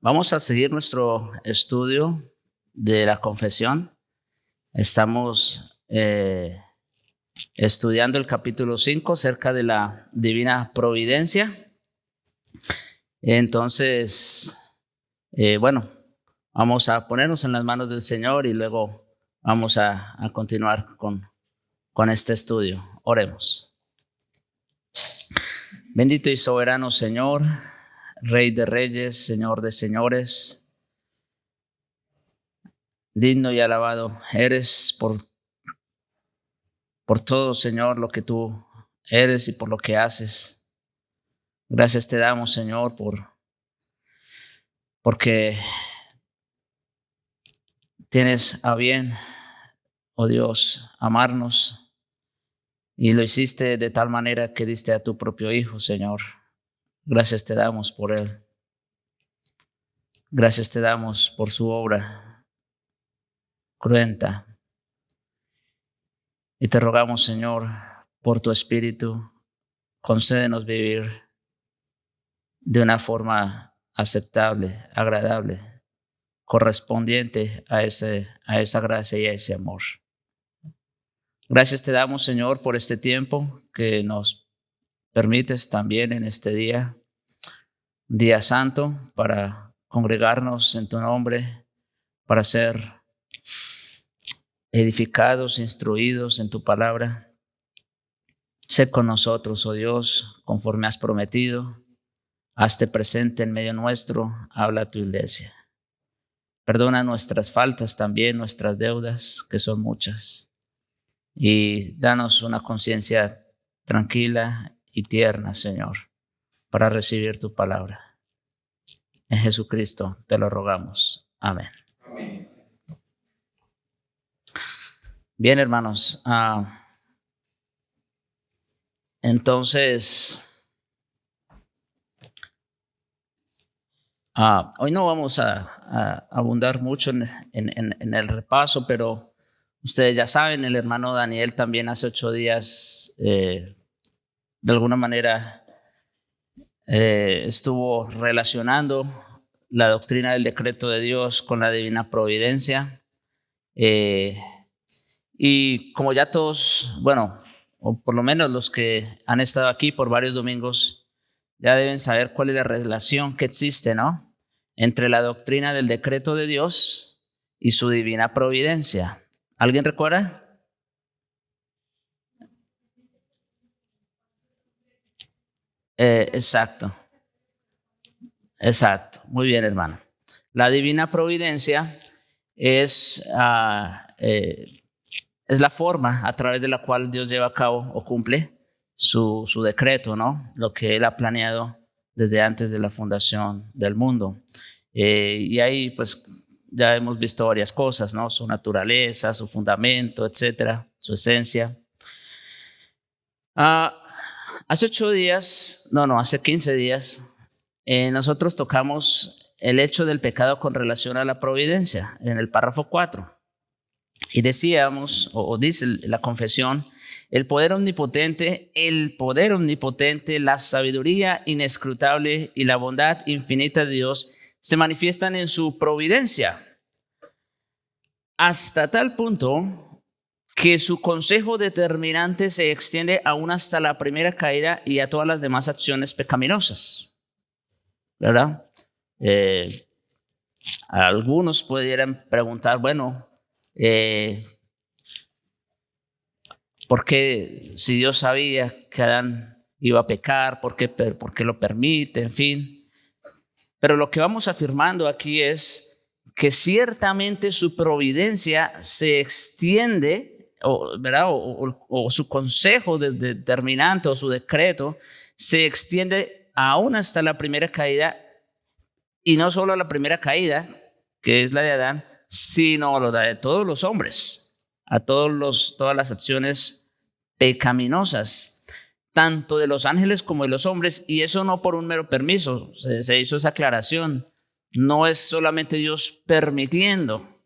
Vamos a seguir nuestro estudio de la confesión. Estamos estudiando el capítulo 5 acerca de la divina providencia. Entonces, vamos a ponernos en las manos del Señor y luego vamos a continuar con este estudio. Oremos. Bendito y soberano Señor, Rey de reyes, Señor de señores, digno y alabado eres por todo, Señor, lo que tú eres y por lo que haces. Gracias te damos, Señor, porque tienes a bien, oh Dios, amarnos, y lo hiciste de tal manera que diste a tu propio Hijo, Señor. Gracias te damos por Él. Gracias te damos por su obra cruenta. Y te rogamos, Señor, por tu Espíritu, concédenos vivir de una forma aceptable, agradable, correspondiente a esa gracia y a ese amor. Gracias te damos, Señor, por este tiempo que nos permites también en este día santo, para congregarnos en tu nombre, para ser edificados, instruidos en tu palabra. Sé con nosotros, oh Dios, conforme has prometido. Hazte presente en medio nuestro, habla a tu iglesia. Perdona nuestras faltas también, nuestras deudas, que son muchas. Y danos una conciencia tranquila y tierna, Señor, para recibir tu palabra. En Jesucristo te lo rogamos. Amén. Amén. Bien, hermanos. Entonces, hoy no vamos a abundar mucho en el repaso, pero ustedes ya saben, el hermano Daniel también hace 8 días, de alguna manera, estuvo relacionando la doctrina del decreto de Dios con la divina providencia. Y como ya todos, o por lo menos los que han estado aquí por varios domingos, ya deben saber cuál es la relación que existe, ¿no?, entre la doctrina del decreto de Dios y su divina providencia. ¿Alguien recuerda? Exacto. Muy bien, hermano. La divina providencia es la forma a través de la cual Dios lleva a cabo o cumple su decreto, ¿no? Lo que Él ha planeado desde antes de la fundación del mundo. Y ahí pues ya hemos visto varias cosas, ¿no? Su naturaleza, su fundamento, etcétera, su esencia. Hace 15 días, nosotros tocamos el hecho del pecado con relación a la providencia en el párrafo 4. Y decíamos, o dice la confesión, el poder omnipotente, la sabiduría inescrutable y la bondad infinita de Dios se manifiestan en su providencia, hasta tal punto que su consejo determinante se extiende aún hasta la primera caída y a todas las demás acciones pecaminosas, ¿verdad? Algunos pudieran preguntar, ¿por qué, si Dios sabía que Adán iba a pecar, por qué lo permite? En fin. Pero lo que vamos afirmando aquí es que ciertamente su providencia se extiende, ¿verdad? O su consejo determinante o su decreto se extiende aún hasta la primera caída, y no solo la primera caída, que es la de Adán, sino la de todos los hombres, a todas las acciones pecaminosas, tanto de los ángeles como de los hombres. Y eso no por un mero permiso, se hizo esa aclaración. No es solamente Dios permitiendo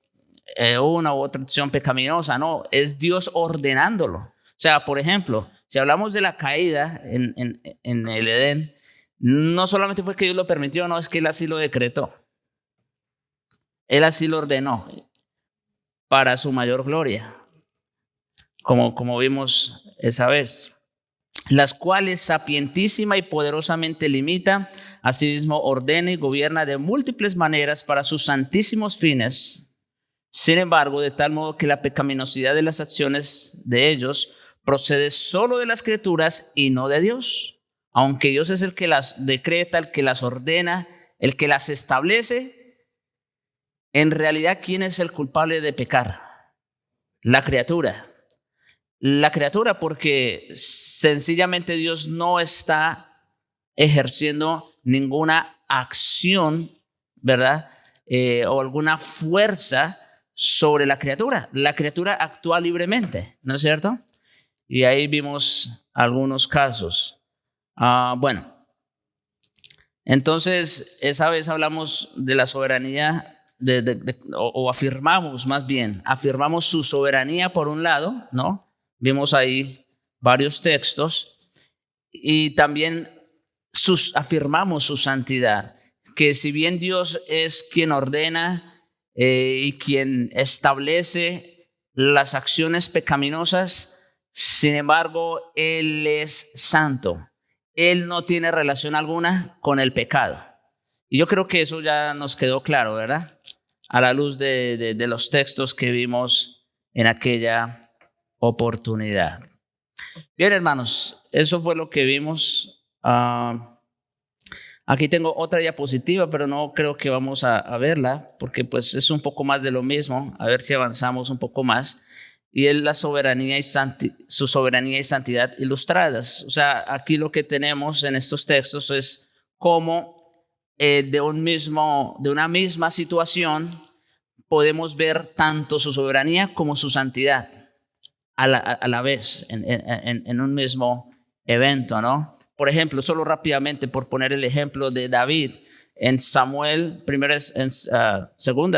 una u otra acción pecaminosa, no, es Dios ordenándolo. O sea, por ejemplo, si hablamos de la caída en el Edén, no solamente fue que Dios lo permitió, no, es que Él así lo decretó. Él así lo ordenó para su mayor gloria, como vimos esa vez, las cuales sapientísima y poderosamente limita, asimismo ordena y gobierna de múltiples maneras para sus santísimos fines. Sin embargo, de tal modo que la pecaminosidad de las acciones de ellos procede solo de las criaturas y no de Dios, aunque Dios es el que las decreta, el que las ordena, el que las establece. En realidad, ¿quién es el culpable de pecar? La criatura. La criatura, porque sencillamente Dios no está ejerciendo ninguna acción, ¿verdad? O alguna fuerza sobre la criatura. La criatura actúa libremente, ¿no es cierto? Y ahí vimos algunos casos. Bueno, entonces esa vez hablamos de la soberanía o afirmamos más bien, afirmamos su soberanía por un lado, ¿no? Vimos ahí varios textos y también afirmamos su santidad, que si bien Dios es quien ordena y quien establece las acciones pecaminosas, sin embargo, Él es santo. Él no tiene relación alguna con el pecado. Y yo creo que eso ya nos quedó claro, ¿verdad? A la luz de los textos que vimos en aquella oportunidad. Bien, hermanos, eso fue lo que vimos. Aquí tengo otra diapositiva, pero no creo que vamos a verla, porque pues es un poco más de lo mismo. A ver si avanzamos un poco más. Y es la soberanía y su soberanía y santidad ilustradas. O sea, aquí lo que tenemos en estos textos es cómo de una misma situación podemos ver tanto su soberanía como su santidad a la vez en un mismo evento, ¿no? Por ejemplo, solo rápidamente por poner el ejemplo de David, en segunda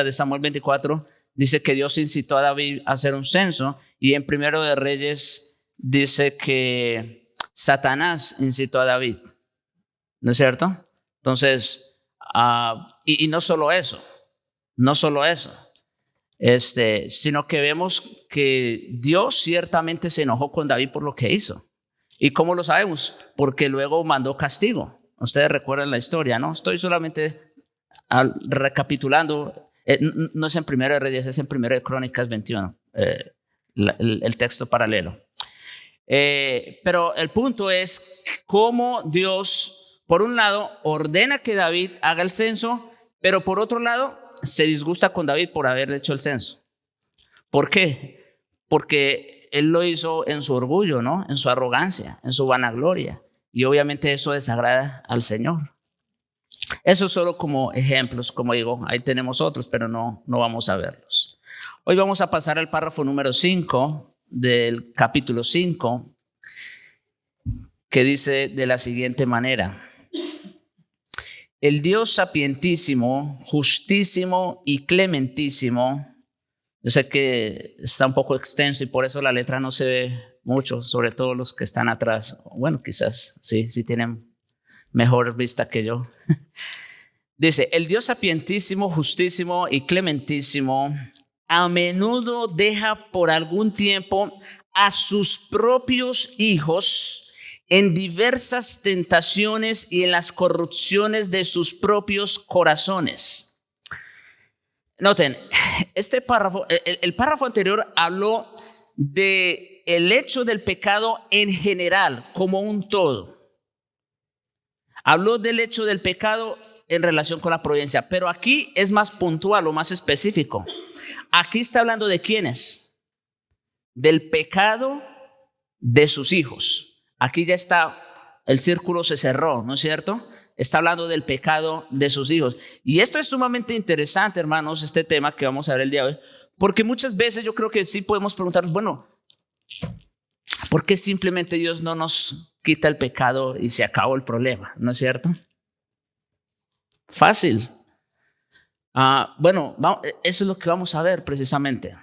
de Samuel 24, dice que Dios incitó a David a hacer un censo, y en Primero de Reyes dice que Satanás incitó a David, ¿no es cierto? Entonces, y no solo eso, sino que vemos que Dios ciertamente se enojó con David por lo que hizo. ¿Y cómo lo sabemos? Porque luego mandó castigo. Ustedes recuerdan la historia, ¿no? Estoy solamente recapitulando. No es en Primero de Reyes, es en Primero de Crónicas 21, el texto paralelo. Pero el punto es cómo Dios, por un lado, ordena que David haga el censo, pero por otro lado, se disgusta con David por haber hecho el censo. ¿Por qué? Porque él lo hizo en su orgullo, ¿no? En su arrogancia, en su vanagloria. Y obviamente eso desagrada al Señor. Eso solo como ejemplos, como digo, ahí tenemos otros, pero no vamos a verlos. Hoy vamos a pasar al párrafo número 5 del capítulo 5, que dice de la siguiente manera: el Dios sapientísimo, justísimo y clementísimo. Yo sé que está un poco extenso y por eso la letra no se ve mucho, sobre todo los que están atrás. Bueno, quizás sí tienen mejor vista que yo. Dice, el Dios sapientísimo, justísimo y clementísimo a menudo deja por algún tiempo a sus propios hijos en diversas tentaciones y en las corrupciones de sus propios corazones. Noten, este párrafo, el párrafo anterior habló de el hecho del pecado en general, como un todo. Habló del hecho del pecado en relación con la providencia, pero aquí es más puntual o más específico. Aquí está hablando de quiénes, del pecado de sus hijos. Aquí ya está, el círculo se cerró, ¿no es cierto? Está hablando del pecado de sus hijos. Y esto es sumamente interesante, hermanos, este tema que vamos a ver el día de hoy, porque muchas veces yo creo que sí podemos preguntarnos, bueno, ¿por qué simplemente Dios no nos quita el pecado y se acabó el problema? ¿No es cierto? Fácil. Bueno, eso es lo que vamos a ver precisamente.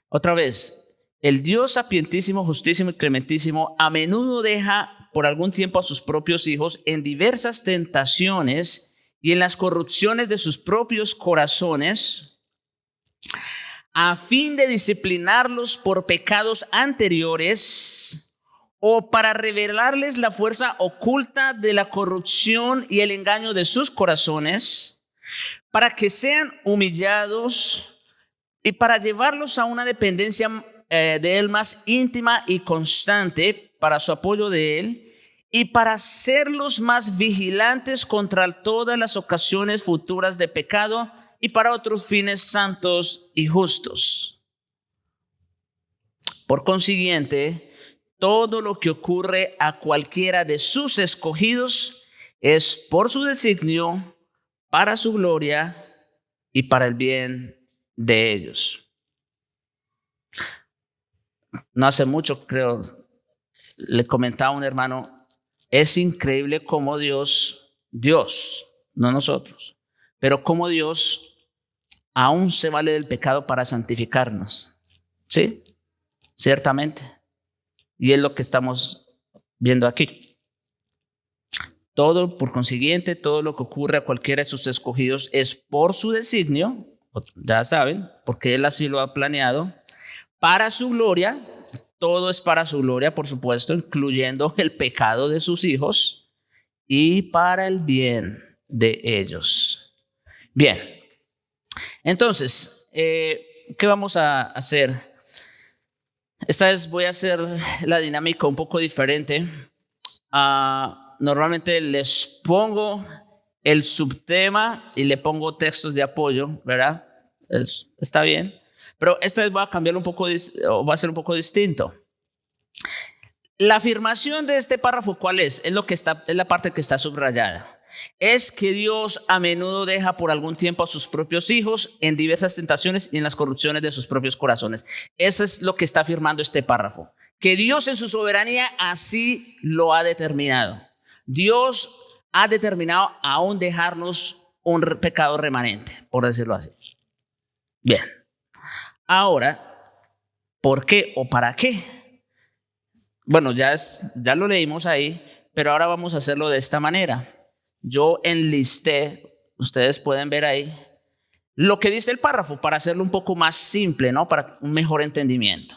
Otra vez, el Dios sapientísimo, justísimo y clementísimo a menudo deja por algún tiempo a sus propios hijos en diversas tentaciones y en las corrupciones de sus propios corazones a fin de disciplinarlos por pecados anteriores o para revelarles la fuerza oculta de la corrupción y el engaño de sus corazones, para que sean humillados y para llevarlos a una dependencia de Él más íntima y constante, para su apoyo de Él, y para hacerlos más vigilantes contra todas las ocasiones futuras de pecado y para otros fines santos y justos. Por consiguiente, todo lo que ocurre a cualquiera de sus escogidos es por su designio, para su gloria y para el bien de ellos. No hace mucho, creo, le comentaba a un hermano, es increíble cómo Dios, no nosotros, pero cómo Dios aún se vale del pecado para santificarnos. ¿Sí? Ciertamente. Y es lo que estamos viendo aquí. Todo, por consiguiente, todo lo que ocurre a cualquiera de sus escogidos es por su designio, ya saben, porque Él así lo ha planeado, para su gloria. Todo es para su gloria, por supuesto, incluyendo el pecado de sus hijos, y para el bien de ellos. Bien. Entonces, ¿qué vamos a hacer? Esta vez voy a hacer la dinámica un poco diferente. Normalmente les pongo el subtema y le pongo textos de apoyo, ¿verdad? Está bien. Pero esta vez voy a cambiar un poco, va a ser un poco distinto. La afirmación de este párrafo, ¿cuál es? Es la parte que está subrayada. Es que Dios a menudo deja por algún tiempo a sus propios hijos en diversas tentaciones y en las corrupciones de sus propios corazones. Eso es lo que está afirmando este párrafo. Que Dios en su soberanía así lo ha determinado. Dios ha determinado aún dejarnos un pecado remanente, por decirlo así. Bien. Ahora, ¿por qué o para qué? Bueno, ya lo leímos ahí, pero ahora vamos a hacerlo de esta manera. Yo enlisté, ustedes pueden ver ahí, lo que dice el párrafo para hacerlo un poco más simple, ¿no? Para un mejor entendimiento.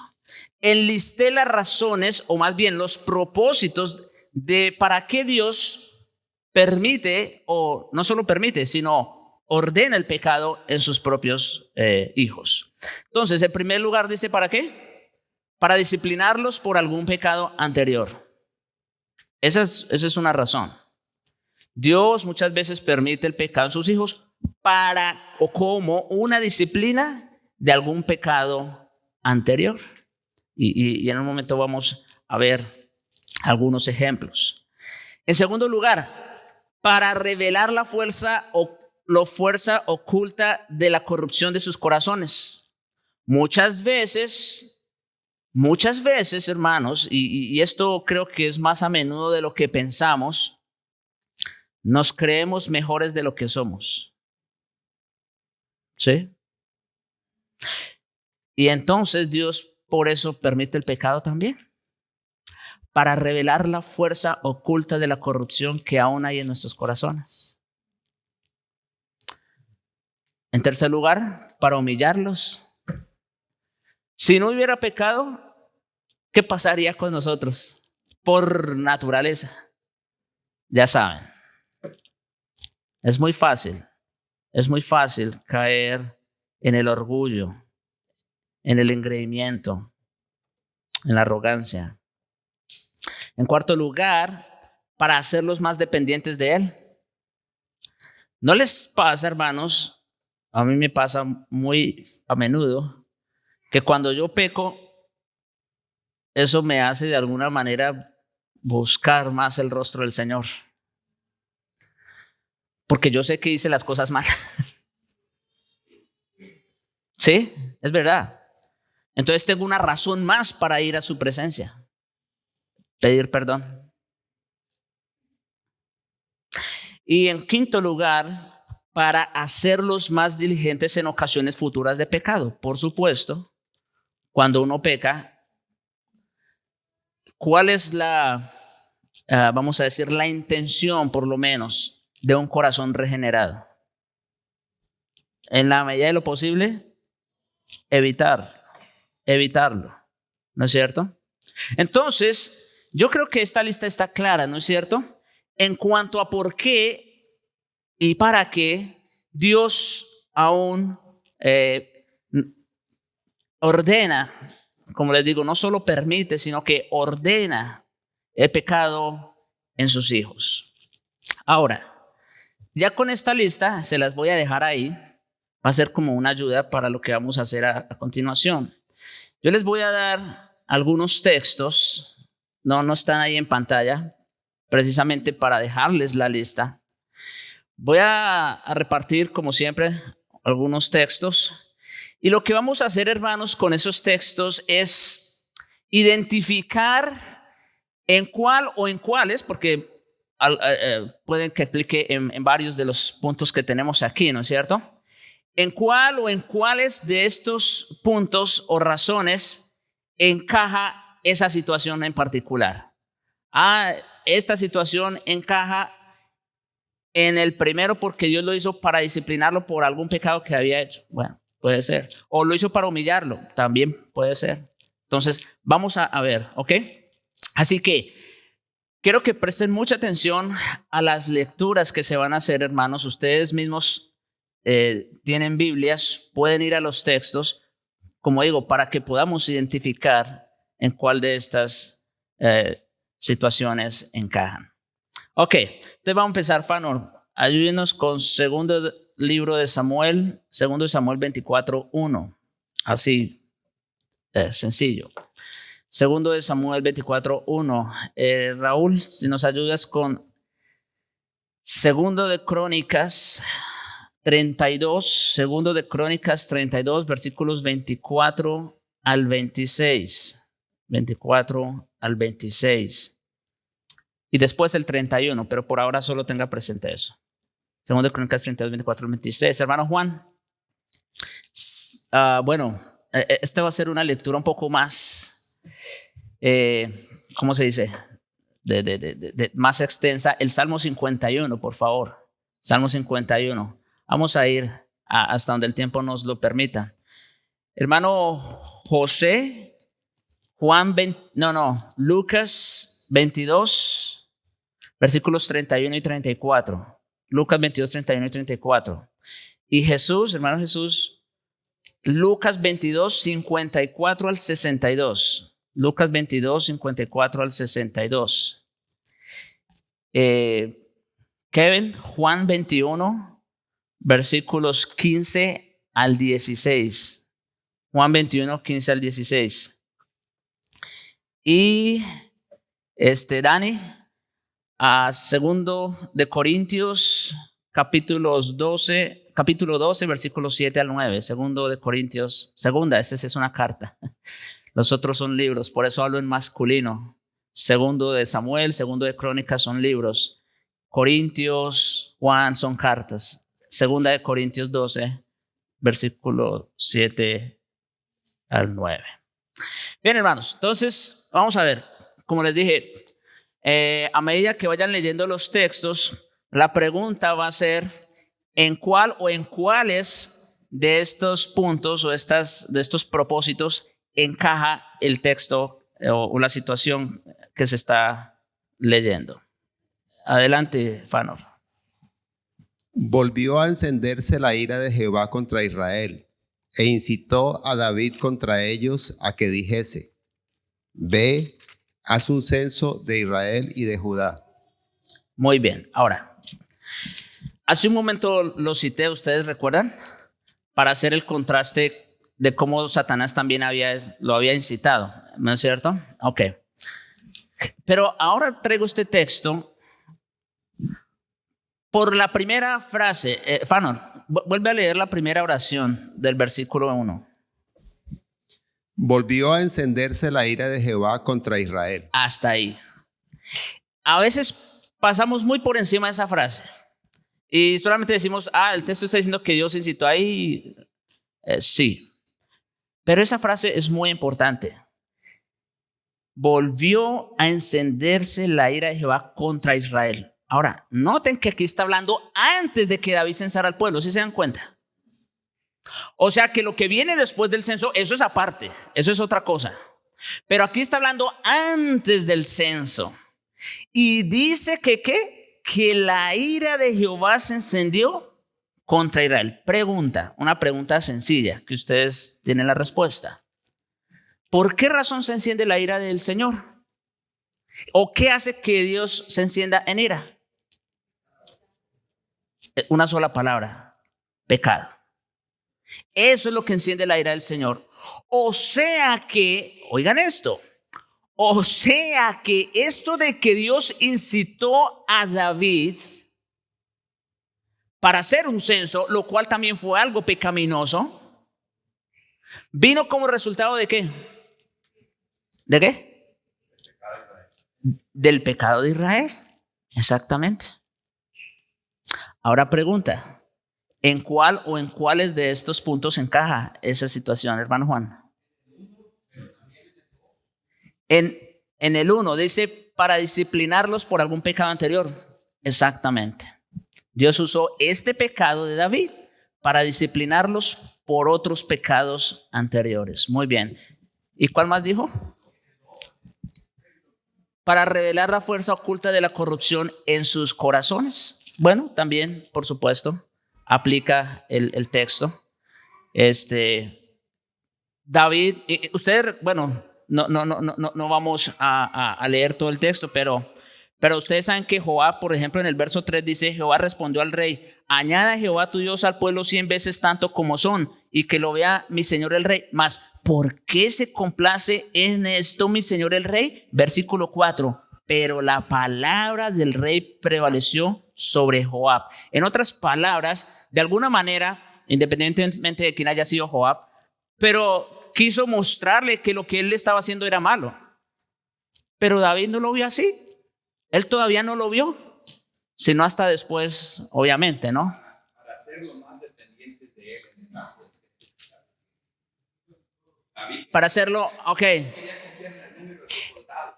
Enlisté las razones, o más bien los propósitos de para qué Dios permite, o no solo permite, sino ordena el pecado en sus propios hijos. Entonces, en primer lugar dice, ¿para qué? Para disciplinarlos por algún pecado anterior. Esa es una razón. Dios muchas veces permite el pecado en sus hijos para o como una disciplina de algún pecado anterior. Y en un momento vamos a ver algunos ejemplos. En segundo lugar, para revelar la fuerza oculta de la corrupción de sus corazones. Muchas veces, hermanos, y esto creo que es más a menudo de lo que pensamos, nos creemos mejores de lo que somos. ¿Sí? Y entonces Dios por eso permite el pecado también. Para revelar la fuerza oculta de la corrupción que aún hay en nuestros corazones. En tercer lugar, para humillarlos. Si no hubiera pecado, ¿qué pasaría con nosotros? Por naturaleza. Ya saben. Es muy fácil caer en el orgullo, en el engreimiento, en la arrogancia. En cuarto lugar, para hacerlos más dependientes de Él. ¿No les pasa, hermanos? A mí me pasa muy a menudo que cuando yo peco, eso me hace de alguna manera buscar más el rostro del Señor. Porque yo sé que hice las cosas mal. Sí, es verdad. Entonces tengo una razón más para ir a su presencia. Pedir perdón. Y en quinto lugar, para hacerlos más diligentes en ocasiones futuras de pecado. Por supuesto, cuando uno peca, ¿cuál es vamos a decir, la intención por lo menos de un corazón regenerado? En la medida de lo posible, evitarlo, ¿no es cierto? Entonces, yo creo que esta lista está clara, ¿no es cierto? En cuanto a por qué y para qué Dios aún ordena, como les digo, no solo permite, sino que ordena el pecado en sus hijos. Ahora, ya con esta lista se las voy a dejar ahí. Va a ser como una ayuda para lo que vamos a hacer a continuación. Yo les voy a dar algunos textos, no están ahí en pantalla, precisamente para dejarles la lista. Voy a repartir, como siempre, algunos textos. Y lo que vamos a hacer, hermanos, con esos textos es identificar en cuál o en cuáles, porque pueden que explique en varios de los puntos que tenemos aquí, ¿no es cierto? En cuál o en cuáles de estos puntos o razones encaja esa situación en particular. Esta situación encaja en el primero porque Dios lo hizo para disciplinarlo por algún pecado que había hecho. Bueno, puede ser. O lo hizo para humillarlo. También puede ser. Entonces, vamos a ver, ¿ok? Así que quiero que presten mucha atención a las lecturas que se van a hacer, hermanos. Ustedes mismos tienen Biblias, pueden ir a los textos, como digo, para que podamos identificar en cuál de estas situaciones encajan. Ok, entonces vamos a empezar, Fanor. Ayúdenos con segundo libro de Samuel, segundo de Samuel 24:1. Así, sencillo. Segundo de Samuel 24:1. Raúl, si nos ayudas con segundo de Crónicas 32, segundo de Crónicas 32, versículos 24 al 26. 24 al 26. Y después el 31, pero por ahora solo tenga presente eso. Segundo de Crónicas 32, 24 al 26. Hermano Juan, bueno, esta va a ser una lectura un poco más, ¿cómo se dice? Más extensa. El Salmo 51, por favor. Salmo 51. Vamos a ir hasta donde el tiempo nos lo permita. Hermano José, Lucas 22, versículos 31 y 34. Lucas 22, 31 y 34. Y Jesús, hermano Jesús, Lucas 22, 54 al 62. Lucas 22, 54 al 62. Kevin, Juan 21. Versículos 15 al 16. Juan 21, 15 al 16. Y Dani, segundo de Corintios, capítulo 12, versículos 7 al 9. Segundo de Corintios, esta sí es una carta. Los otros son libros, por eso hablo en masculino. Segundo de Samuel, segundo de Crónicas son libros. Corintios, Juan son cartas. Segunda de Corintios 12, versículo 7 al 9. Bien, hermanos, entonces vamos a ver. Como les dije, a medida que vayan leyendo los textos, la pregunta va a ser en cuál o en cuáles de estos puntos o de estos propósitos encaja el texto o la situación que se está leyendo. Adelante, Fanor. Volvió a encenderse la ira de Jehová contra Israel, e incitó a David contra ellos a que dijese: Ve, haz un censo de Israel y de Judá. Muy bien, ahora, hace un momento lo cité, ¿ustedes recuerdan? Para hacer el contraste de cómo Satanás también lo había incitado, ¿no es cierto? Ok. Pero ahora traigo este texto por la primera frase. Fanor, vuelve a leer la primera oración del versículo 1. Volvió a encenderse la ira de Jehová contra Israel. Hasta ahí. A veces pasamos muy por encima de esa frase y solamente decimos, el texto está diciendo que Dios incitó ahí. Sí, pero esa frase es muy importante. Volvió a encenderse la ira de Jehová contra Israel. Ahora, noten que aquí está hablando antes de que David censara al pueblo, ¿sí se dan cuenta? O sea que lo que viene después del censo, eso es aparte, eso es otra cosa. Pero aquí está hablando antes del censo. Y dice que ¿qué? Que la ira de Jehová se encendió contra Israel. Pregunta, una pregunta sencilla, que ustedes tienen la respuesta. ¿Por qué razón se enciende la ira del Señor? ¿O qué hace que Dios se encienda en ira? Una sola palabra, pecado. Eso es lo que enciende la ira del Señor. O sea que, oigan esto, o sea que esto de que Dios incitó a David para hacer un censo, lo cual también fue algo pecaminoso, vino como resultado ¿de qué? ¿De qué? Del pecado de Israel. Exactamente. Ahora pregunta, ¿en cuál o en cuáles de estos puntos encaja esa situación, hermano Juan? En el 1 dice, para disciplinarlos por algún pecado anterior. Exactamente. Dios usó este pecado de David para disciplinarlos por otros pecados anteriores. Muy bien. ¿Y cuál más dijo? Para revelar la fuerza oculta de la corrupción en sus corazones. Bueno, también, por supuesto, aplica el texto. David, ustedes, bueno, no vamos a leer todo el texto, pero ustedes saben que Joab, por ejemplo, en el verso 3 dice, Jehová respondió al rey, añada Jehová tu Dios al pueblo 100 veces tanto como son, y que lo vea mi señor el rey. Mas, ¿por qué se complace en esto mi señor el rey? Versículo 4, pero la palabra del rey prevaleció sobre Joab. En otras palabras, de alguna manera, independientemente de quién haya sido Joab, pero quiso mostrarle que lo que él le estaba haciendo era malo. Pero David no lo vio así. Él todavía no lo vio, sino hasta después, obviamente, ¿no? Para hacerlo más dependientes de él en el caso de Para hacerlo, ok.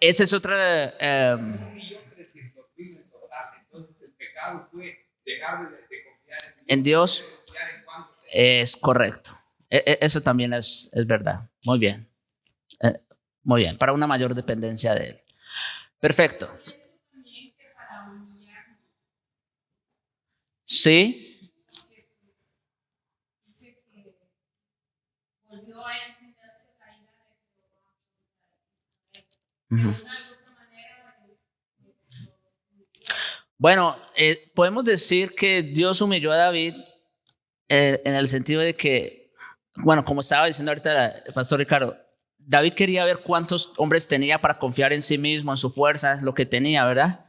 Esa es otra. 1.300.000 en total. Entonces el pecado fue dejar de confiar en Dios. Es correcto. Eso también es verdad. Muy bien. Muy bien. Para una mayor dependencia de él. Perfecto. Sí. Uh-huh. Bueno, podemos decir que Dios humilló a David en el sentido de que, bueno, como estaba diciendo ahorita el pastor Ricardo, David quería ver cuántos hombres tenía para confiar en sí mismo, en su fuerza, lo que tenía, ¿verdad?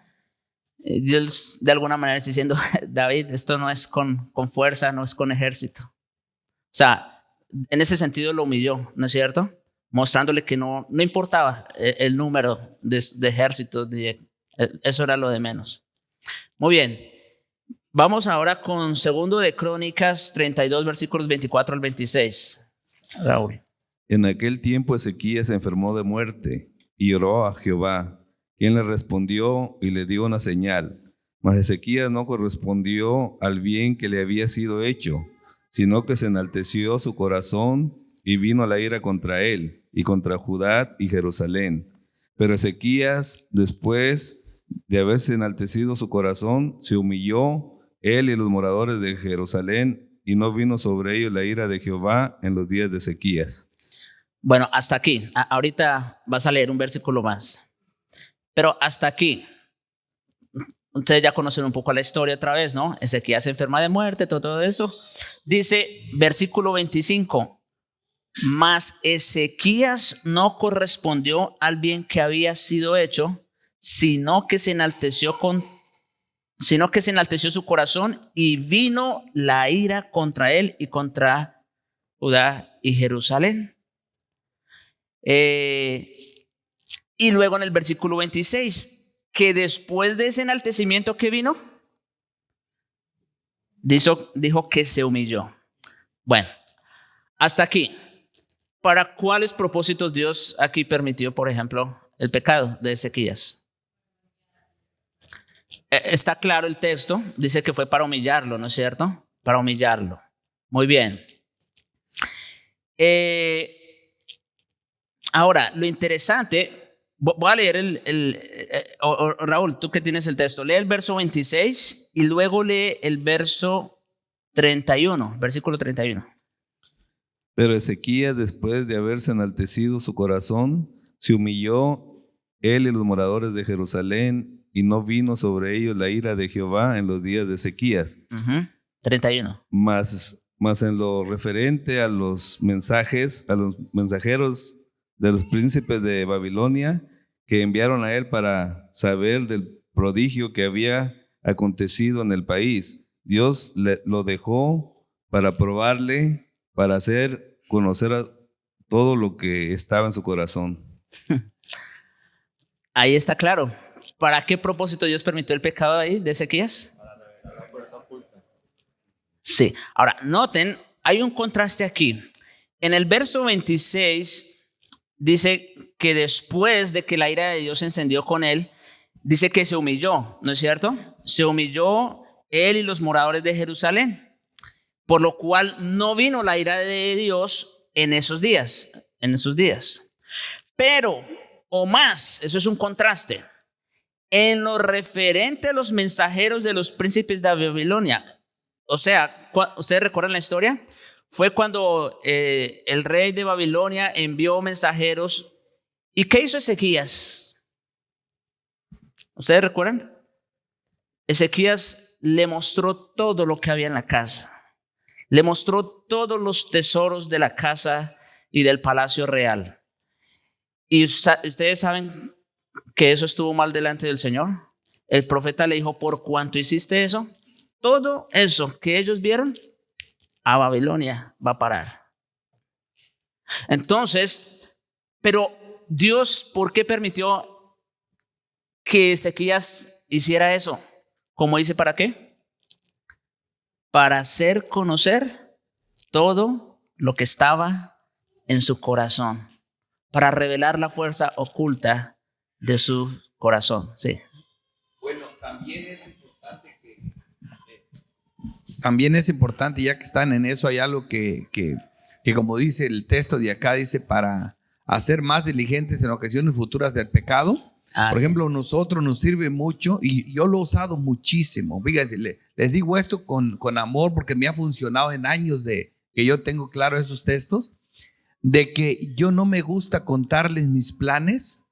Dios de alguna manera está diciendo, David, esto no es con fuerza, no es con ejército. O sea, en ese sentido lo humilló, ¿no es cierto? Mostrándole que no importaba el número de ejércitos, eso era lo de menos. Muy bien, vamos ahora con 2 de Crónicas 32, versículos 24 al 26. Raúl. En aquel tiempo Ezequías se enfermó de muerte y oró a Jehová, quien le respondió y le dio una señal. Mas Ezequías no correspondió al bien que le había sido hecho, sino que se enalteció su corazón y vino la ira contra él y contra Judá y Jerusalén. Pero Ezequías, después de haberse enaltecido su corazón, se humilló él y los moradores de Jerusalén, y no vino sobre ellos la ira de Jehová en los días de Ezequías. Bueno, hasta aquí. Ahorita vas a leer un versículo más. Pero hasta aquí, ustedes ya conocen un poco la historia otra vez, ¿no? Ezequías se enferma de muerte, todo eso. Dice, versículo 25, mas Ezequías no correspondió al bien que había sido hecho, sino que se enalteció su corazón y vino la ira contra él y contra Judá y Jerusalén. Y luego en el versículo 26, que después de ese enaltecimiento que vino, dijo que se humilló. Bueno, hasta aquí. ¿Para cuáles propósitos Dios aquí permitió, por ejemplo, el pecado de Ezequías? Está claro el texto, dice que fue para humillarlo, ¿no es cierto? Para humillarlo. Muy bien. Ahora, lo interesante, voy a leer Raúl, tú que tienes el texto, lee el verso 26 y luego lee el verso 31, versículo 31. Pero Ezequías, después de haberse enaltecido su corazón, se humilló él y los moradores de Jerusalén, y no vino sobre ellos la ira de Jehová en los días de Ezequías. 31. Mas en lo referente a los mensajeros de los príncipes de Babilonia, que enviaron a él para saber del prodigio que había acontecido en el país, Dios lo dejó para probarle, para hacer conocer a todo lo que estaba en su corazón. Ahí está claro. ¿Para qué propósito Dios permitió el pecado ahí de Ezequías? Para revelar la fuerza oculta. Sí. Ahora, noten, hay un contraste aquí. En el verso 26 dice que después de que la ira de Dios se encendió con él, dice que se humilló, ¿no es cierto? Se humilló él y los moradores de Jerusalén, por lo cual no vino la ira de Dios en esos días. Pero, o más, eso es un contraste. En lo referente a los mensajeros de los príncipes de Babilonia, o sea, ¿ustedes recuerdan la historia? Fue cuando el rey de Babilonia envió mensajeros. ¿Y qué hizo Ezequías? ¿Ustedes recuerdan? Ezequías le mostró todo lo que había en la casa. Le mostró todos los tesoros de la casa y del palacio real. Y ustedes saben que eso estuvo mal delante del Señor. El profeta le dijo, ¿por cuánto hiciste eso? Todo eso que ellos vieron, a Babilonia va a parar. Entonces, pero Dios, ¿por qué permitió que Ezequías hiciera eso? Como dice, ¿para qué? Para hacer conocer todo lo que estaba en su corazón, para revelar la fuerza oculta de su corazón. Sí. Bueno, también es importante, ya que están en eso, hay algo que como dice el texto de acá, dice para hacer más diligentes en ocasiones futuras del pecado. Por ejemplo, nosotros nos sirve mucho, y yo lo he usado muchísimo. Fíjate, les digo esto con amor, porque me ha funcionado en años de que yo tengo claro esos textos, de que yo no me gusta contarles mis planes,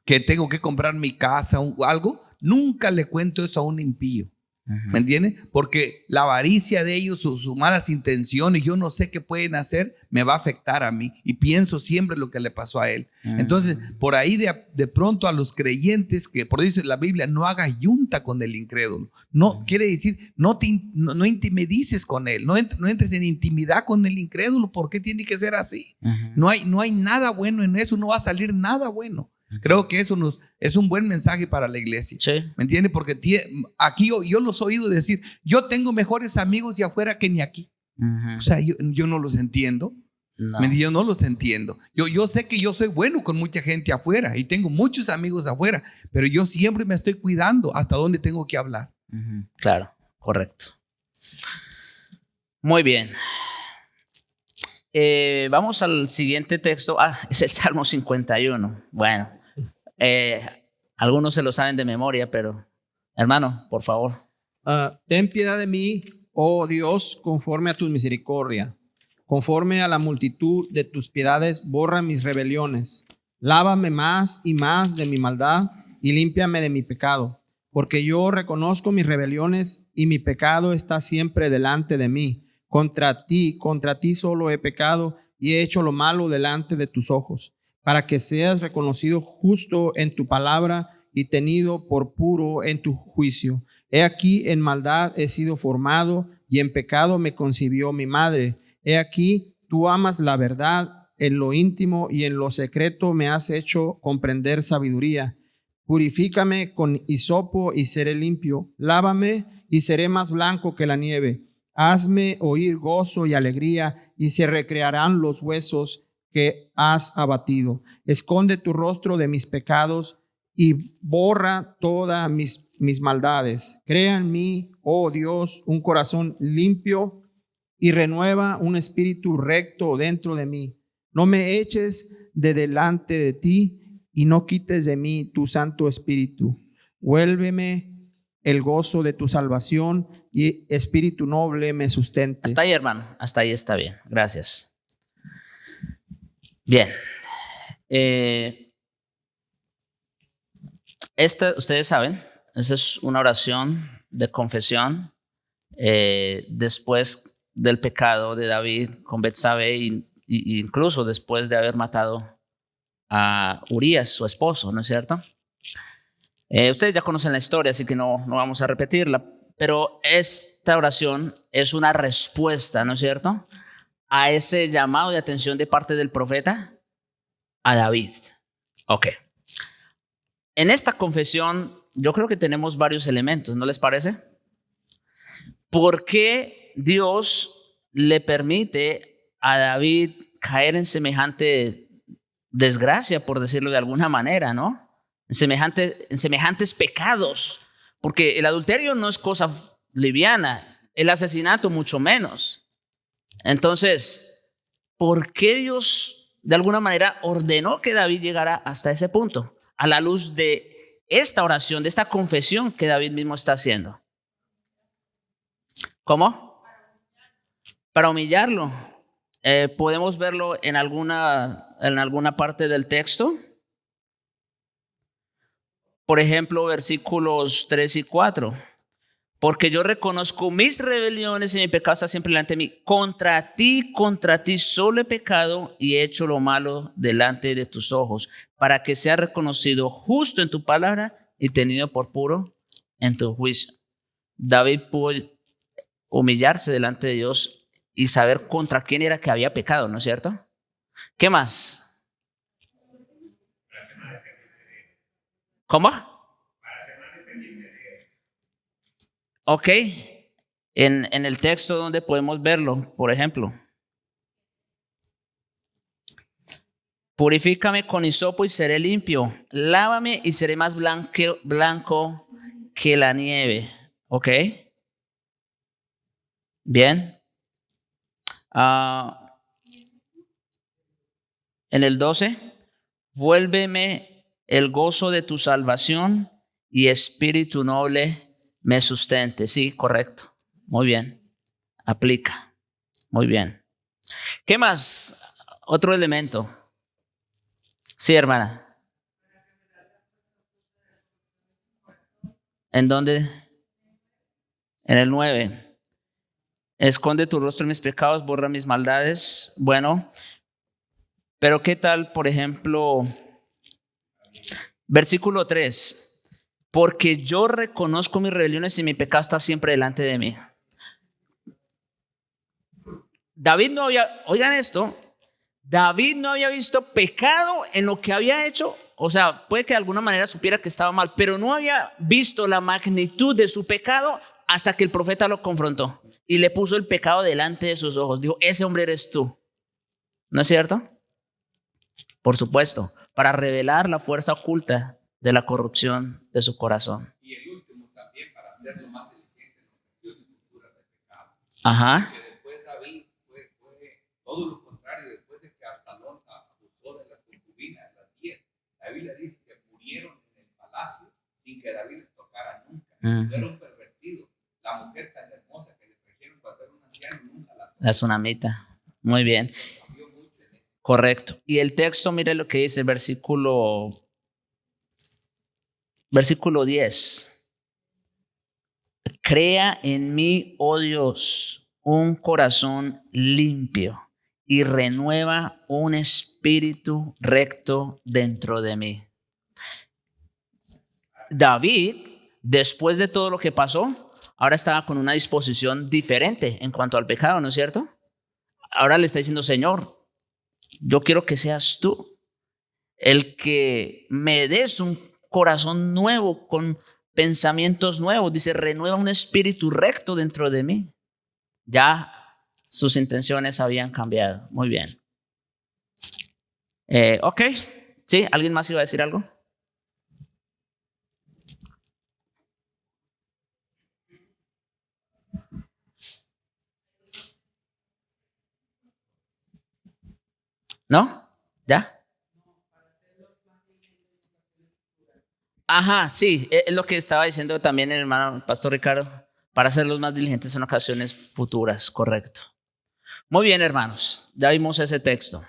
que tengo que comprar mi casa o algo. Nunca le cuento eso a un impío. ¿Me entiendes? Porque la avaricia de ellos, sus malas intenciones, yo no sé qué pueden hacer, me va a afectar a mí, y pienso siempre lo que le pasó a él. Entonces, por ahí de pronto a los creyentes, que por eso dice la Biblia, no hagas yunta con el incrédulo. No quiere decir, no intimidices con él, no entres en intimidad con el incrédulo. ¿Por qué tiene que ser así? No hay nada bueno en eso, no va a salir nada bueno. Creo que eso es un buen mensaje para la iglesia. Sí. ¿Me entiendes? Porque aquí yo los he oído decir, yo tengo mejores amigos de afuera que ni aquí. O sea, yo no los entiendo. No. Yo no los entiendo. Yo sé que yo soy bueno con mucha gente afuera y tengo muchos amigos afuera, pero yo siempre me estoy cuidando hasta dónde tengo que hablar. Claro, correcto. Muy bien. Vamos al siguiente texto. Es el Salmo 51. Bueno. Algunos se lo saben de memoria, pero hermano, por favor. Ten piedad de mí, oh Dios, conforme a tu misericordia. Conforme a la multitud de tus piedades, borra mis rebeliones. Lávame más y más de mi maldad y límpiame de mi pecado. Porque yo reconozco mis rebeliones y mi pecado está siempre delante de mí. Contra ti solo he pecado y he hecho lo malo delante de tus ojos, para que seas reconocido justo en tu palabra y tenido por puro en tu juicio. He aquí, en maldad he sido formado, y en pecado me concibió mi madre. He aquí, tú amas la verdad, en lo íntimo y en lo secreto me has hecho comprender sabiduría. Purifícame con hisopo y seré limpio. Lávame y seré más blanco que la nieve. Hazme oír gozo y alegría, y se recrearán los huesos que has abatido. Esconde tu rostro de mis pecados y borra todas mis maldades. Crea en mí, oh Dios, un corazón limpio y renueva un espíritu recto dentro de mí. No me eches de delante de ti y no quites de mí tu Santo Espíritu. Vuélveme el gozo de tu salvación y espíritu noble me sustente. Hasta ahí, hermano, hasta ahí está bien. Gracias. Bien. Ustedes saben, esa es una oración de confesión después del pecado de David con Betsabé y incluso después de haber matado a Urías, su esposo, ¿no es cierto? Ustedes ya conocen la historia, así que no vamos a repetirla, pero esta oración es una respuesta, ¿no es cierto?, a ese llamado de atención de parte del profeta a David. Ok. En esta confesión yo creo que tenemos varios elementos, ¿no les parece? ¿Por qué Dios le permite a David caer en semejante desgracia, por decirlo de alguna manera, ¿no? En semejantes pecados. Porque el adulterio no es cosa liviana, el asesinato mucho menos. Entonces, ¿por qué Dios de alguna manera ordenó que David llegara hasta ese punto? A la luz de esta oración, de esta confesión que David mismo está haciendo. ¿Cómo? Para humillarlo. Podemos verlo en alguna parte del texto. Por ejemplo, versículos 3 y 4. Porque yo reconozco mis rebeliones y mi pecado está siempre delante de mí. Contra ti solo he pecado y he hecho lo malo delante de tus ojos, para que sea reconocido justo en tu palabra y tenido por puro en tu juicio. David pudo humillarse delante de Dios y saber contra quién era que había pecado, ¿no es cierto? ¿Qué más? ¿Cómo? Ok. En el texto donde podemos verlo, por ejemplo. Purifícame con hisopo y seré limpio. Lávame y seré más blanco que la nieve. Ok. Bien. En el 12, vuélveme el gozo de tu salvación y espíritu noble me sustente. Sí, correcto. Muy bien. Aplica. Muy bien. ¿Qué más? Otro elemento. Sí, hermana. ¿En dónde? En el 9. Esconde tu rostro en mis pecados, borra mis maldades. Bueno, pero ¿qué tal, por ejemplo, versículo 3? Porque yo reconozco mis rebeliones y mi pecado está siempre delante de mí. David no había, oigan esto, David no había visto pecado en lo que había hecho. O sea, puede que de alguna manera supiera que estaba mal, pero no había visto la magnitud de su pecado hasta que el profeta lo confrontó y le puso el pecado delante de sus ojos. Dijo, ese hombre eres tú. ¿No es cierto? Por supuesto, para revelar la fuerza oculta de la corrupción de su corazón. Y el último también para hacerlo más diligente en ocasión y futuras de pecado. Ajá. Porque después David fue todo lo contrario, después de que Absalón abusó de las concubinas, las 10. La Biblia dice que murieron en el palacio sin que David les tocara nunca. Era un pervertido. La mujer tan hermosa que le trajeron cuando era un anciano nunca la tocó. La tsunamita. Muy bien. Correcto. Y el texto, mire lo que dice el versículo 10. Crea en mí, oh Dios, un corazón limpio y renueva un espíritu recto dentro de mí. David, después de todo lo que pasó, ahora estaba con una disposición diferente en cuanto al pecado, ¿no es cierto? Ahora le está diciendo, Señor, yo quiero que seas tú el que me des un corazón nuevo con pensamientos nuevos. Dice, renueva un espíritu recto dentro de mí. Ya sus intenciones habían cambiado. Muy bien. Ok. ¿Sí? ¿Alguien más iba a decir algo? ¿No? ¿Ya? Ajá, sí, es lo que estaba diciendo también el hermano Pastor Ricardo, para hacerlos más diligentes en ocasiones futuras, correcto. Muy bien, hermanos, ya vimos ese texto.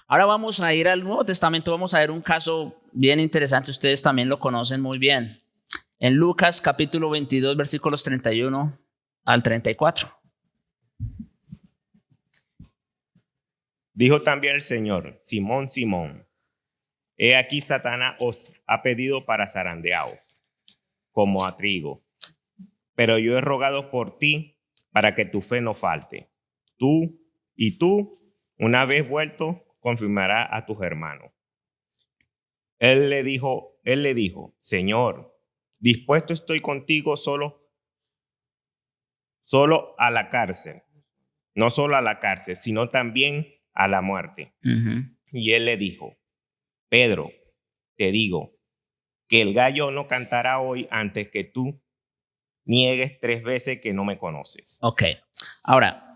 Ahora vamos a ir al Nuevo Testamento, vamos a ver un caso bien interesante, ustedes también lo conocen muy bien. En Lucas capítulo 22, versículos 31 al 34. Dijo también el Señor: Simón, Simón, he aquí Satanás os ha pedido para zarandearos, como a trigo. Pero yo he rogado por ti para que tu fe no falte. Tú, una vez vuelto, confirmarás a tus hermanos. Él le dijo, Señor, dispuesto estoy contigo solo a la cárcel. No solo a la cárcel, sino también a la muerte. Y él le dijo: Pedro, te digo que el gallo no cantará hoy antes que tú niegues 3 veces que no me conoces. Ok, ahora,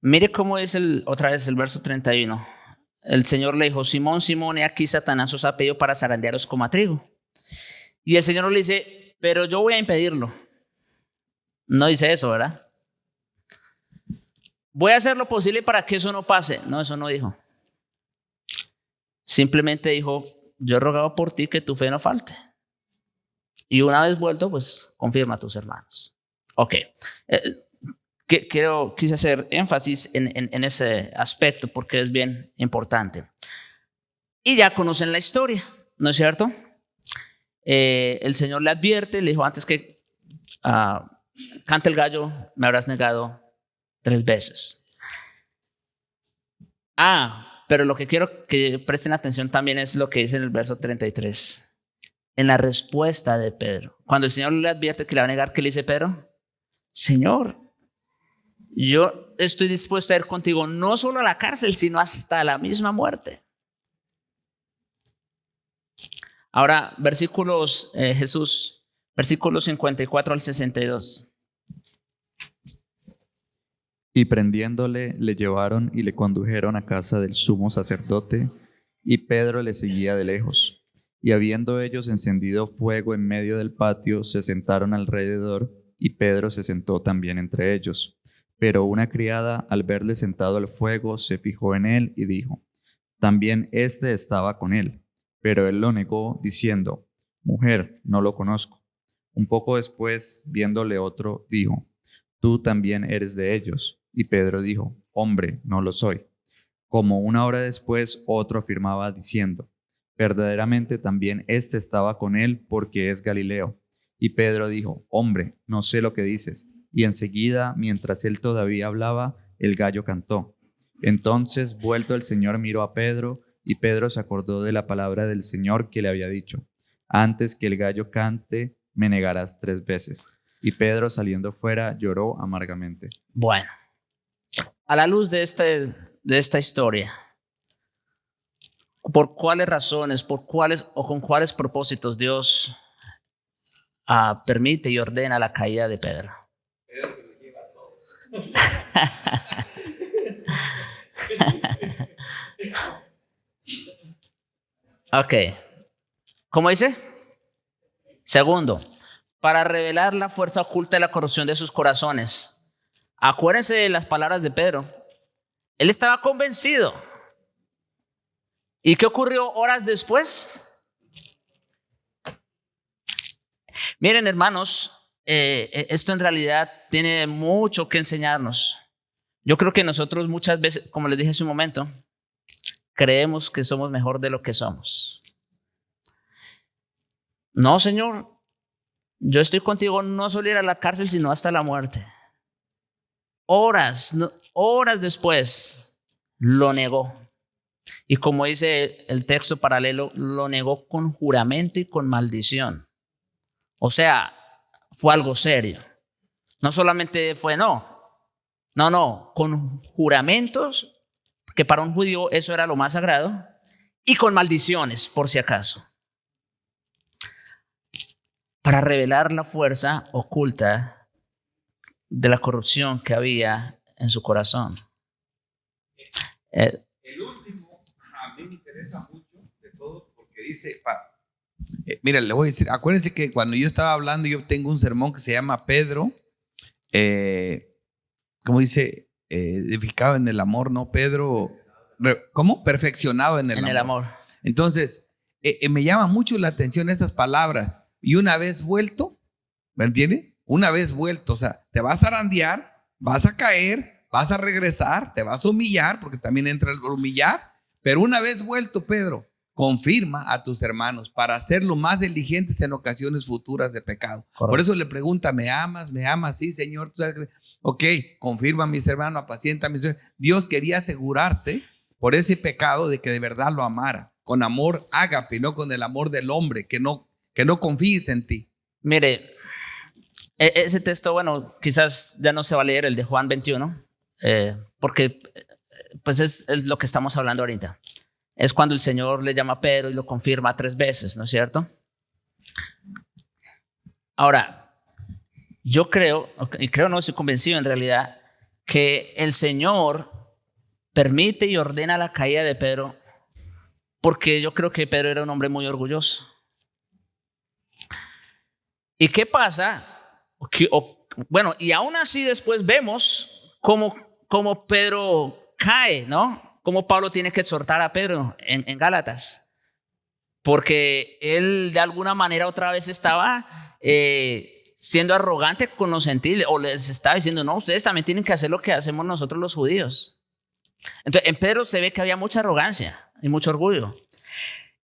mire cómo es otra vez el verso 31. El Señor le dijo: Simón, Simón, he aquí Satanás os ha pedido para zarandearos como a trigo. Y el Señor le dice: pero yo voy a impedirlo. No dice eso, ¿verdad? Voy a hacer lo posible para que eso no pase. No, eso no dijo. Simplemente dijo: yo he rogado por ti que tu fe no falte. Y una vez vuelto, pues confirma a tus hermanos. Ok. Quise hacer énfasis en ese aspecto porque es bien importante. Y ya conocen la historia, ¿no es cierto? El Señor le advierte, le dijo: antes que cante el gallo, me habrás negado 3 veces. Pero lo que quiero que presten atención también es lo que dice en el verso 33. En la respuesta de Pedro. Cuando el Señor le advierte que le va a negar, ¿qué le dice Pedro? Señor, yo estoy dispuesto a ir contigo no solo a la cárcel, sino hasta la misma muerte. Ahora, versículos 54 al 62. Y prendiéndole, le llevaron y le condujeron a casa del sumo sacerdote, y Pedro le seguía de lejos. Y habiendo ellos encendido fuego en medio del patio, se sentaron alrededor, y Pedro se sentó también entre ellos. Pero una criada, al verle sentado al fuego, se fijó en él y dijo: también éste estaba con él. Pero él lo negó, diciendo: mujer, no lo conozco. Un poco después, viéndole otro, dijo: tú también eres de ellos. Y Pedro dijo: hombre, no lo soy. Como una hora después, otro afirmaba, diciendo: verdaderamente también éste estaba con él, porque es Galileo. Y Pedro dijo: hombre, no sé lo que dices. Y enseguida, mientras él todavía hablaba, el gallo cantó. Entonces, vuelto el Señor, miró a Pedro, y Pedro se acordó de la palabra del Señor que le había dicho: antes que el gallo cante, me negarás 3 veces. Y Pedro, saliendo fuera, lloró amargamente. Bueno, a la luz de esta historia, ¿por cuáles razones, con cuáles propósitos Dios permite y ordena la caída de Pedro? Ok. ¿Cómo dice? Segundo, para revelar la fuerza oculta de la corrupción de sus corazones. Acuérdense de las palabras de Pedro. Él estaba convencido. ¿Y qué ocurrió horas después? Miren, hermanos, esto en realidad tiene mucho que enseñarnos. Yo creo que nosotros muchas veces, como les dije hace un momento, creemos que somos mejor de lo que somos. No, Señor, yo estoy contigo no solo ir a la cárcel, sino hasta la muerte. Horas después lo negó. Y como dice el texto paralelo, lo negó con juramento y con maldición. O sea, fue algo serio. No solamente fue no, con juramentos, que para un judío eso era lo más sagrado, y con maldiciones, por si acaso. Para revelar la fuerza oculta de la corrupción que había en su corazón. mí me interesa mucho de todos porque dice, mira, le voy a decir, acuérdense que cuando yo estaba hablando, yo tengo un sermón que se llama Pedro, ¿cómo dice? Edificado en el amor, ¿no? Pedro, ¿cómo? Perfeccionado en el amor. Entonces, me llama mucho la atención esas palabras. Y una vez vuelto, ¿me entiende? Una vez vuelto, o sea, te vas a zarandear, vas a caer, vas a regresar, te vas a humillar, porque también entra el humillar. Pero una vez vuelto, Pedro, confirma a tus hermanos para hacerlo más diligentes en ocasiones futuras de pecado. Correcto. Por eso le pregunta, ¿me amas? ¿Me amas? Sí, Señor. Ok, confirma a mis hermanos, apacienta a mis hermanos. Dios quería asegurarse por ese pecado de que de verdad lo amara. Con amor ágape, no con el amor del hombre, que no confíes en ti. Mire, ese texto, bueno, quizás ya no se va a leer, el de Juan 21, porque pues es lo que estamos hablando ahorita. Es cuando el Señor le llama a Pedro y lo confirma 3 veces, ¿no es cierto? Ahora, yo creo, no estoy convencido en realidad, que el Señor permite y ordena la caída de Pedro porque yo creo que Pedro era un hombre muy orgulloso. ¿Y qué pasa? Bueno, y aún así después vemos cómo Pedro cae, ¿no? Cómo Pablo tiene que exhortar a Pedro en Gálatas. Porque él de alguna manera otra vez estaba siendo arrogante con los gentiles, o les estaba diciendo, no, ustedes también tienen que hacer lo que hacemos nosotros los judíos. Entonces en Pedro se ve que había mucha arrogancia y mucho orgullo.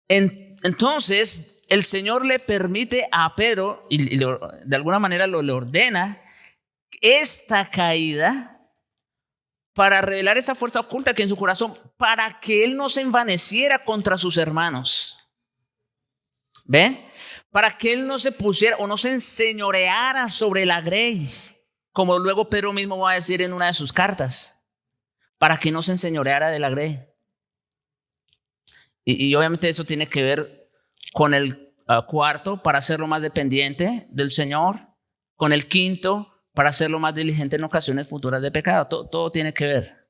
Entonces el Señor le permite a Pedro, y de alguna manera le ordena esta caída para revelar esa fuerza oculta que en su corazón, para que él no se envaneciera contra sus hermanos. ¿Ven? Para que él no se pusiera o no se enseñoreara sobre la grey, como luego Pedro mismo va a decir en una de sus cartas, para que no se enseñoreara de la grey. Y obviamente eso tiene que ver con el 4, para hacerlo más dependiente del Señor, con el 5, para hacerlo más diligente en ocasiones futuras de pecado. Todo tiene que ver.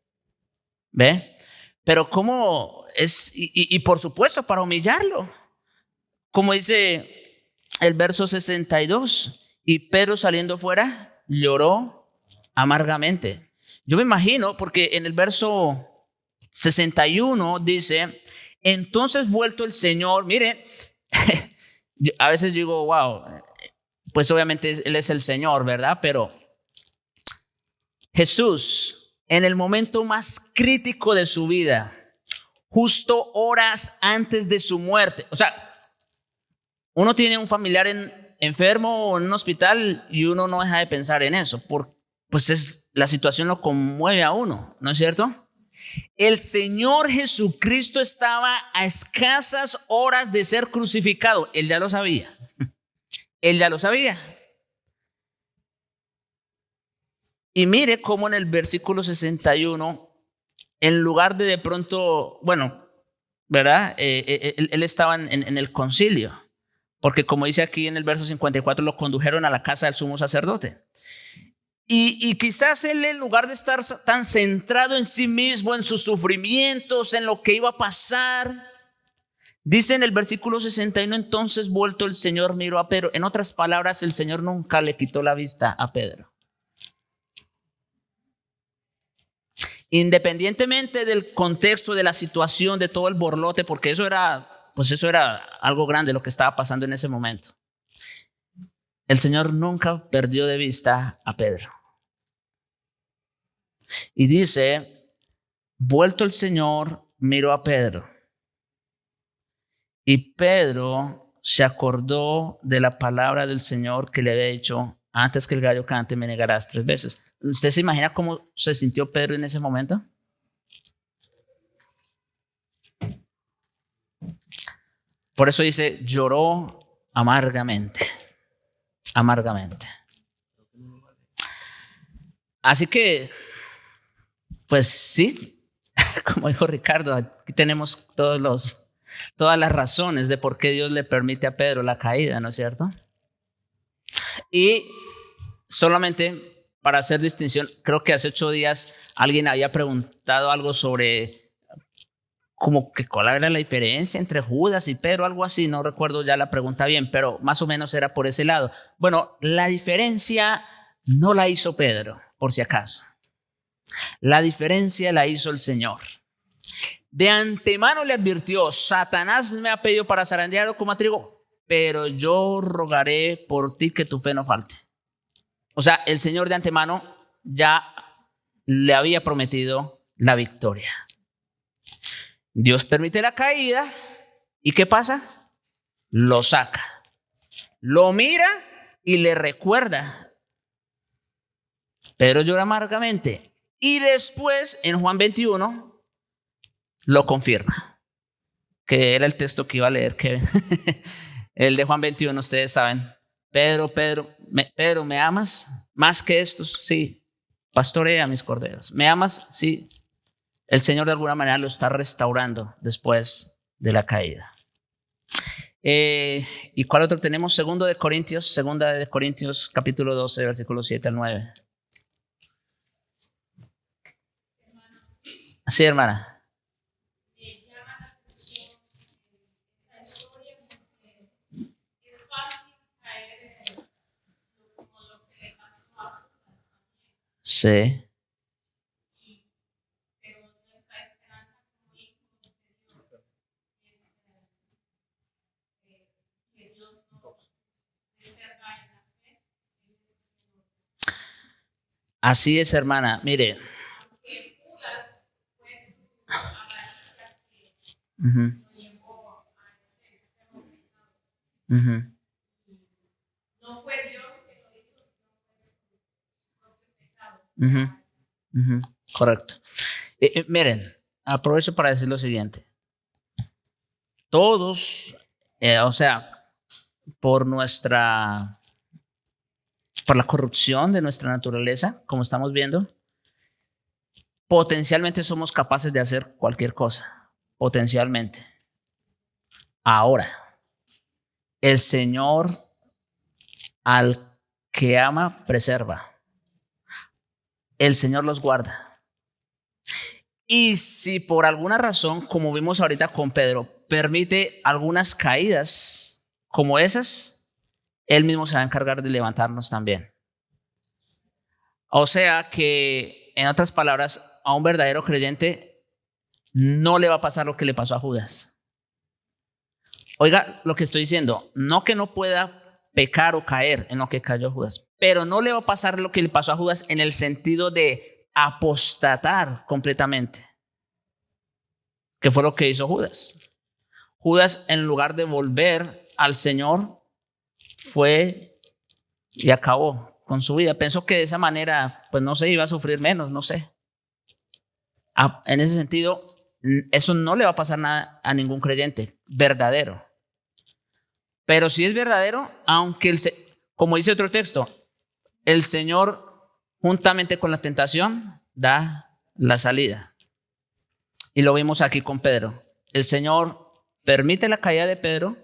¿Ve? Pero cómo es, y por supuesto para humillarlo. Como dice el verso 62, y Pedro saliendo fuera lloró amargamente. Yo me imagino, porque en el verso 61 dice, entonces vuelto el Señor, mire, a veces digo, wow, pues obviamente Él es el Señor, ¿verdad? Pero Jesús, en el momento más crítico de su vida, justo horas antes de su muerte, o sea, uno tiene un familiar enfermo o en un hospital y uno no deja de pensar en eso, pues la situación lo conmueve a uno, ¿no es cierto? El Señor Jesucristo estaba a escasas horas de ser crucificado. Él ya lo sabía. Él ya lo sabía. Y mire cómo en el versículo 61, en lugar de pronto, bueno, ¿verdad? Él estaba en el concilio. Porque como dice aquí en el verso 54, lo condujeron a la casa del sumo sacerdote. Y quizás él, en lugar de estar tan centrado en sí mismo, en sus sufrimientos, en lo que iba a pasar, dice en el versículo 61, entonces vuelto el Señor miró a Pedro. En otras palabras, el Señor nunca le quitó la vista a Pedro. Independientemente del contexto, de la situación, de todo el borlote, porque eso era algo grande lo que estaba pasando en ese momento. El Señor nunca perdió de vista a Pedro. Y dice, vuelto el Señor, miró a Pedro. Y Pedro se acordó de la palabra del Señor que le había dicho, antes que el gallo cante me negarás 3 veces. ¿Usted se imagina cómo se sintió Pedro en ese momento? Por eso dice, lloró amargamente. Amargamente. Así que, pues sí, como dijo Ricardo, aquí tenemos todas las razones de por qué Dios le permite a Pedro la caída, ¿no es cierto? Y solamente para hacer distinción, creo que hace 8 días alguien había preguntado algo sobre como que cuál era la diferencia entre Judas y Pedro, algo así, no recuerdo ya la pregunta bien, pero más o menos era por ese lado. Bueno, la diferencia no la hizo Pedro, por si acaso. La diferencia la hizo el Señor. De antemano le advirtió: Satanás me ha pedido para zarandearlo como a trigo, pero yo rogaré por ti que tu fe no falte. O sea, el Señor de antemano ya le había prometido la victoria. Dios permite la caída y ¿qué pasa? Lo saca, lo mira y le recuerda. Pedro llora amargamente y después en Juan 21 lo confirma, que era el texto que iba a leer, Kevin. El de Juan 21, ustedes saben. Pedro, ¿me amas más que estos? Sí. Pastorea mis corderos. ¿Me amas? Sí. El Señor de alguna manera lo está restaurando después de la caída. ¿Y cuál otro tenemos? Segunda de Corintios, capítulo 12, versículos 7 al 9. Sí, hermana. Sí. Así es, hermana. Mire. No fue Dios que lo hizo, sino su propio pecado. Correcto. Miren, aprovecho para decir lo siguiente. Todos, o sea, por la corrupción de nuestra naturaleza, como estamos viendo, potencialmente somos capaces de hacer cualquier cosa, potencialmente. Ahora, el Señor al que ama preserva. El Señor los guarda. Y si por alguna razón, como vimos ahorita con Pedro, permite algunas caídas como esas, Él mismo se va a encargar de levantarnos también. O sea que, en otras palabras, a un verdadero creyente no le va a pasar lo que le pasó a Judas. Oiga lo que estoy diciendo, no que no pueda pecar o caer en lo que cayó Judas, pero no le va a pasar lo que le pasó a Judas en el sentido de apostatar completamente, que fue lo que hizo Judas. Judas, en lugar de volver al Señor, fue y acabó con su vida. Pensó que de esa manera, pues no se iba a sufrir menos, no sé. En ese sentido, eso no le va a pasar nada a ningún creyente verdadero. Pero si es verdadero, aunque, como dice otro texto, el Señor, juntamente con la tentación, da la salida. Y lo vimos aquí con Pedro. El Señor permite la caída de Pedro,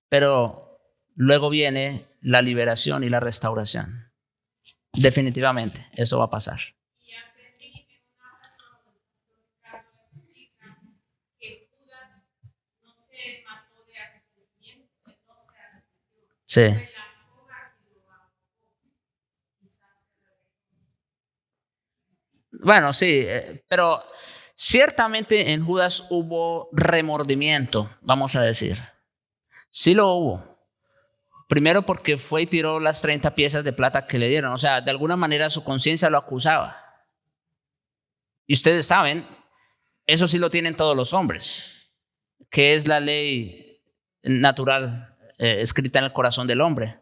pero luego viene la liberación y la restauración. Definitivamente, eso va a pasar. Y aprendí en una ocasión que Judas no se mató de arrepentimiento, no se arrepintió. Sí. Fue la soga que lo ahogó. Quizás se lo. Bueno, sí, pero ciertamente en Judas hubo remordimiento, vamos a decir. Sí lo hubo. Primero porque fue y tiró las 30 piezas de plata que le dieron. O sea, de alguna manera su conciencia lo acusaba. Y ustedes saben, eso sí lo tienen todos los hombres, que es la ley natural escrita en el corazón del hombre.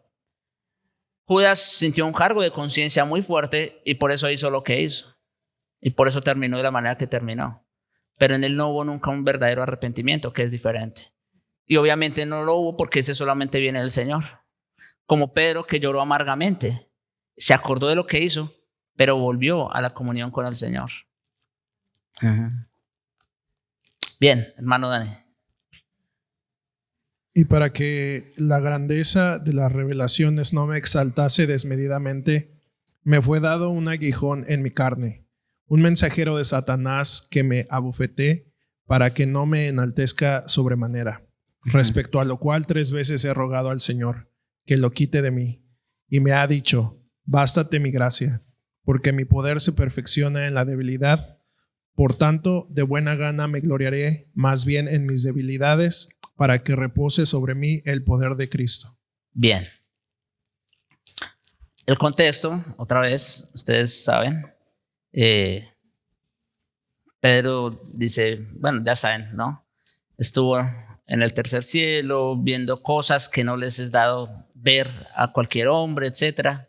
Judas sintió un cargo de conciencia muy fuerte y por eso hizo lo que hizo. Y por eso terminó de la manera que terminó. Pero en él no hubo nunca un verdadero arrepentimiento, que es diferente. Y obviamente no lo hubo porque ese solamente viene del Señor. Como Pedro, que lloró amargamente. Se acordó de lo que hizo, pero volvió a la comunión con el Señor. Bien, hermano Dani. Y para que la grandeza de las revelaciones no me exaltase desmedidamente, me fue dado un aguijón en mi carne, un mensajero de Satanás que me abofeté para que no me enaltezca sobremanera. Respecto a lo cual 3 veces he rogado al Señor que lo quite de mí. Y me ha dicho, bástate mi gracia, porque mi poder se perfecciona en la debilidad. Por tanto, de buena gana me gloriaré más bien en mis debilidades, para que repose sobre mí el poder de Cristo. Bien. El contexto, otra vez, ustedes saben. Pedro dice, bueno, ya saben, ¿no? Estuvo en el tercer cielo, viendo cosas que no les es dado ver a cualquier hombre, etc.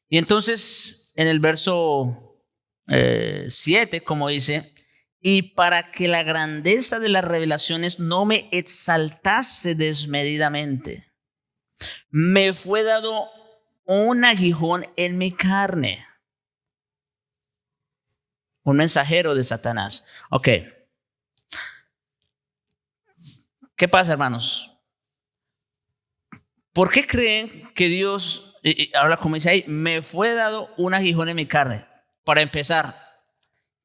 Y entonces, en el verso 7, como dice, y para que la grandeza de las revelaciones no me exaltase desmedidamente, me fue dado un aguijón en mi carne. Un mensajero de Satanás. Ok. ¿Qué pasa, hermanos? ¿Por qué creen que Dios, ahora como dice ahí, me fue dado un aguijón en mi carne? Para empezar,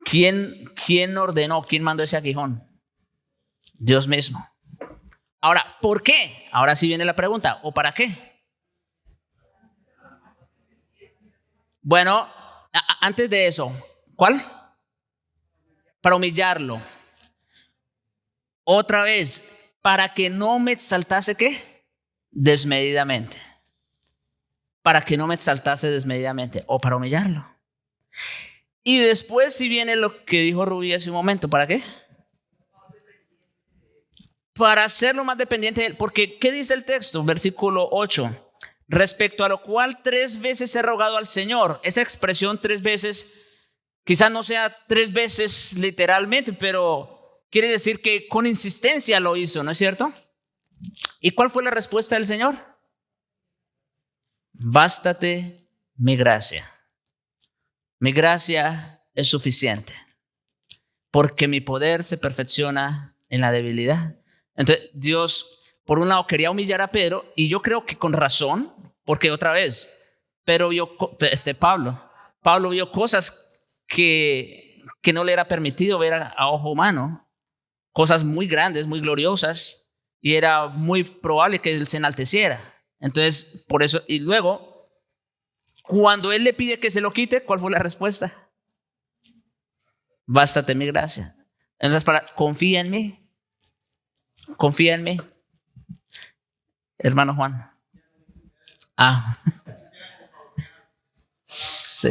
¿quién ordenó, quién mandó ese aguijón? Dios mismo. Ahora, ¿por qué? Ahora sí viene la pregunta, ¿o para qué? Bueno, antes de eso, ¿cuál? Para humillarlo. Otra vez, para que no me exaltase, ¿qué? Desmedidamente. Para que no me exaltase desmedidamente, o para humillarlo. Y después si viene lo que dijo Rubí hace un momento, ¿para qué? Para hacerlo más dependiente de él. Porque, ¿qué dice el texto? Versículo 8. Respecto a lo cual 3 veces he rogado al Señor. Esa expresión 3 veces... Quizás no sea 3 veces literalmente, pero quiere decir que con insistencia lo hizo, ¿no es cierto? ¿Y cuál fue la respuesta del Señor? Bástate mi gracia. Mi gracia es suficiente, porque mi poder se perfecciona en la debilidad. Entonces Dios, por un lado, quería humillar a Pedro, y yo creo que con razón, porque otra vez, Pablo vio cosas que no le era permitido ver a ojo humano, cosas muy grandes, muy gloriosas, y era muy probable que él se enalteciera. Entonces, por eso, y luego, cuando él le pide que se lo quite, ¿cuál fue la respuesta? Bástate mi gracia. Entonces, confía en mí. Confía en mí. Hermano Juan. Sí.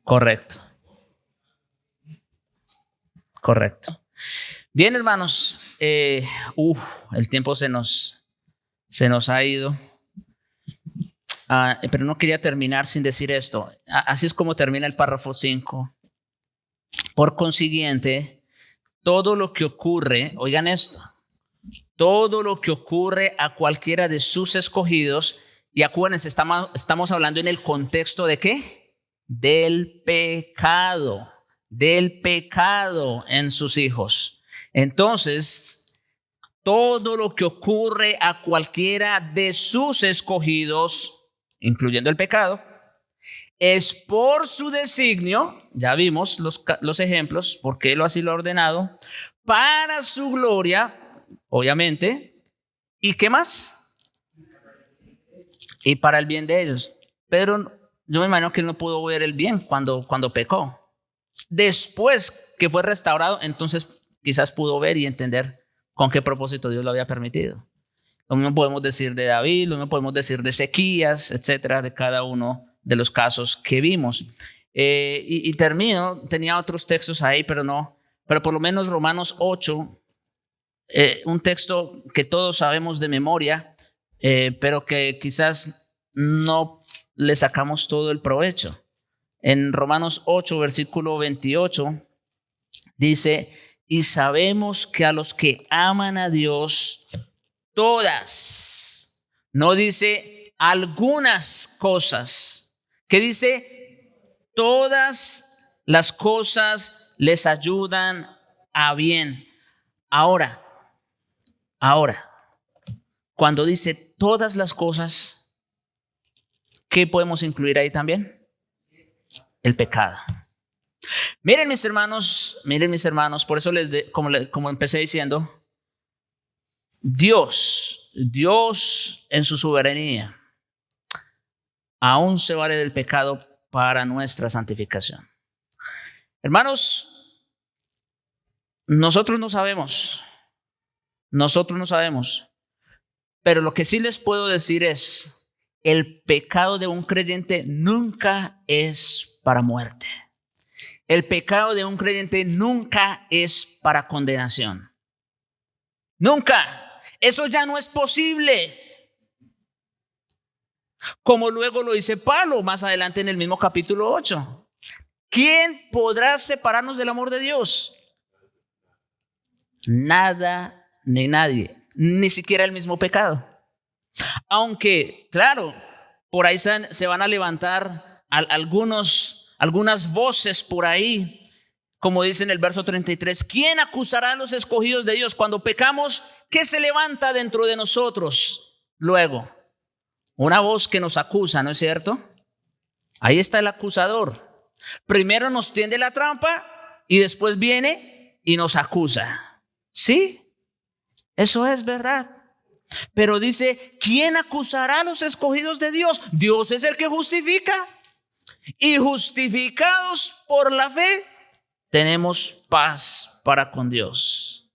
Correcto. Bien, hermanos. El tiempo se nos ha ido. Pero no quería terminar sin decir esto. Así es como termina el párrafo 5. Por consiguiente, todo lo que ocurre, oigan esto, todo lo que ocurre a cualquiera de sus escogidos, y acuérdense, estamos hablando en el contexto de ¿qué? Del pecado en sus hijos. Entonces, todo lo que ocurre a cualquiera de sus escogidos, incluyendo el pecado, es por su designio, ya vimos los ejemplos, porque Él así lo ha ordenado, para su gloria, obviamente, ¿y qué más? Y para el bien de ellos. Pero yo me imagino que él no pudo ver el bien cuando pecó. Después que fue restaurado, entonces quizás pudo ver y entender con qué propósito Dios lo había permitido. Lo mismo podemos decir de David, lo mismo podemos decir de Ezequías, etcétera, de cada uno de los casos que vimos. Y termino, tenía otros textos ahí, pero por lo menos Romanos 8, un texto que todos sabemos de memoria, pero que quizás no le sacamos todo el provecho. En Romanos 8, versículo 28, dice, y sabemos que a los que aman a Dios, todas, no dice algunas cosas, que dice todas las cosas les ayudan a bien. Ahora, cuando dice todas las cosas, ¿qué podemos incluir ahí también? el pecado. Miren mis hermanos, por eso como empecé diciendo, Dios en su soberanía aún se vale del pecado para nuestra santificación. Hermanos, nosotros no sabemos, pero lo que sí les puedo decir es, el pecado de un creyente nunca es para muerte. El pecado de un creyente nunca es para condenación. Nunca. Eso ya no es posible. Como luego lo dice Pablo más adelante en el mismo capítulo 8. ¿Quién podrá separarnos del amor de Dios? Nada ni nadie, ni siquiera el mismo pecado. Aunque, claro, por ahí se van a levantar algunas voces por ahí, como dice en el verso 33, ¿quién acusará a los escogidos de Dios? Cuando pecamos, ¿qué se levanta dentro de nosotros? Luego, una voz que nos acusa, ¿no es cierto? Ahí está el acusador. Primero nos tiende la trampa y después viene y nos acusa. Sí, eso es verdad. Pero dice, ¿quién acusará a los escogidos de Dios? Dios es el que justifica. Y justificados por la fe, tenemos paz para con Dios.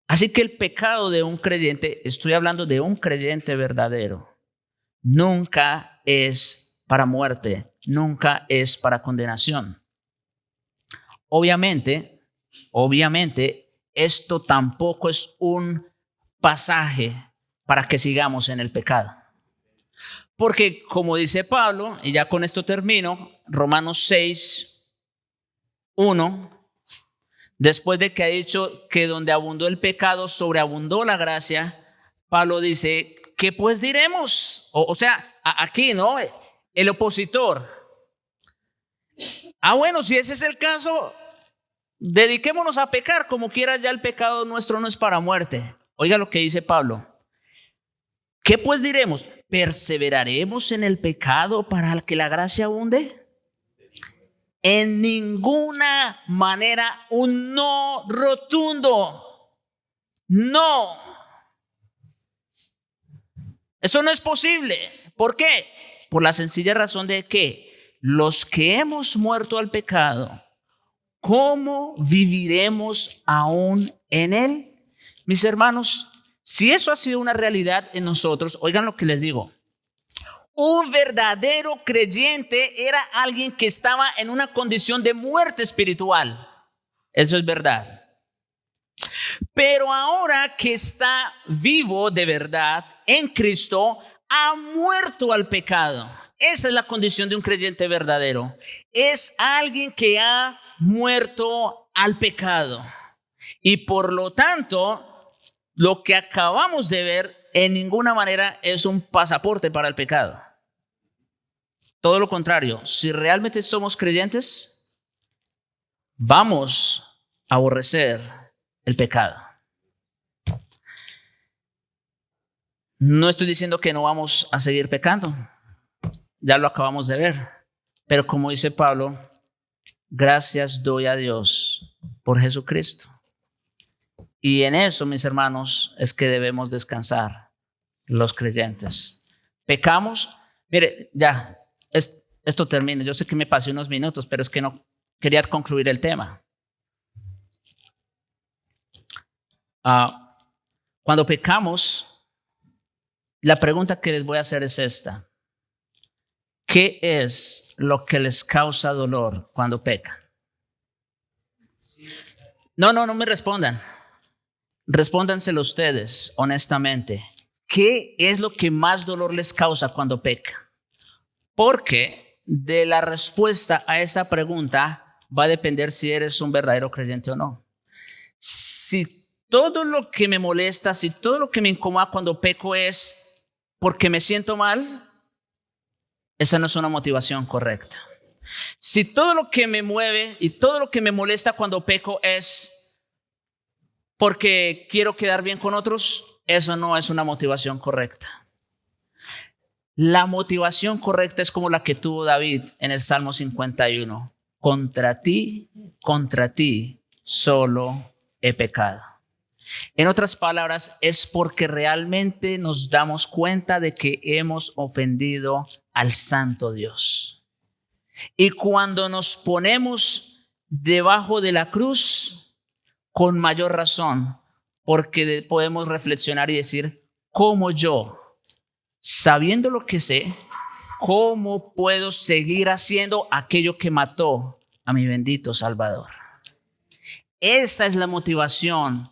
Así que el pecado de un creyente, estoy hablando de un creyente verdadero, nunca es para muerte, nunca es para condenación. Obviamente, esto tampoco es un pasaje para que sigamos en el pecado. Porque como dice Pablo, y ya con esto termino, Romanos 6:1, después de que ha dicho que donde abundó el pecado, sobreabundó la gracia, Pablo dice, ¿qué pues diremos? O sea, aquí, ¿no? El opositor. Bueno, si ese es el caso, dediquémonos a pecar, como quiera, ya el pecado nuestro no es para muerte. Oiga lo que dice Pablo. ¿Qué pues diremos? ¿Perseveraremos en el pecado para que la gracia abunde? En ninguna manera, un no rotundo. No. Eso no es posible. ¿Por qué? Por la sencilla razón de que los que hemos muerto al pecado, ¿cómo viviremos aún en él? Mis hermanos, si eso ha sido una realidad en nosotros, oigan lo que les digo. Un verdadero creyente era alguien que estaba en una condición de muerte espiritual. Eso es verdad. Pero ahora que está vivo de verdad en Cristo, ha muerto al pecado. Esa es la condición de un creyente verdadero. Es alguien que ha muerto al pecado. Y por lo tanto, lo que acabamos de ver en ninguna manera es un pasaporte para el pecado. Todo lo contrario, si realmente somos creyentes, vamos a aborrecer el pecado. No estoy diciendo que no vamos a seguir pecando, ya lo acabamos de ver, pero como dice Pablo, gracias doy a Dios por Jesucristo. Y en eso, mis hermanos, es que debemos descansar los creyentes. Pecamos, mire, ya, esto termina. Yo sé que me pasé unos minutos, pero es que no quería concluir el tema. Cuando pecamos, la pregunta que les voy a hacer es esta. ¿Qué es lo que les causa dolor cuando pecan? No me respondan. Respóndanselo ustedes honestamente. ¿Qué es lo que más dolor les causa cuando pecan? Porque de la respuesta a esa pregunta va a depender si eres un verdadero creyente o no. Si todo lo que me molesta, si todo lo que me incomoda cuando peco es porque me siento mal, esa no es una motivación correcta. Si todo lo que me mueve y todo lo que me molesta cuando peco es porque quiero quedar bien con otros, eso no es una motivación correcta. La motivación correcta es como la que tuvo David en el Salmo 51. Contra ti solo he pecado. En otras palabras, es porque realmente nos damos cuenta de que hemos ofendido al Santo Dios. Y cuando nos ponemos debajo de la cruz, con mayor razón, porque podemos reflexionar y decir, ¿cómo yo, sabiendo lo que sé, cómo puedo seguir haciendo aquello que mató a mi bendito Salvador? Esa es la motivación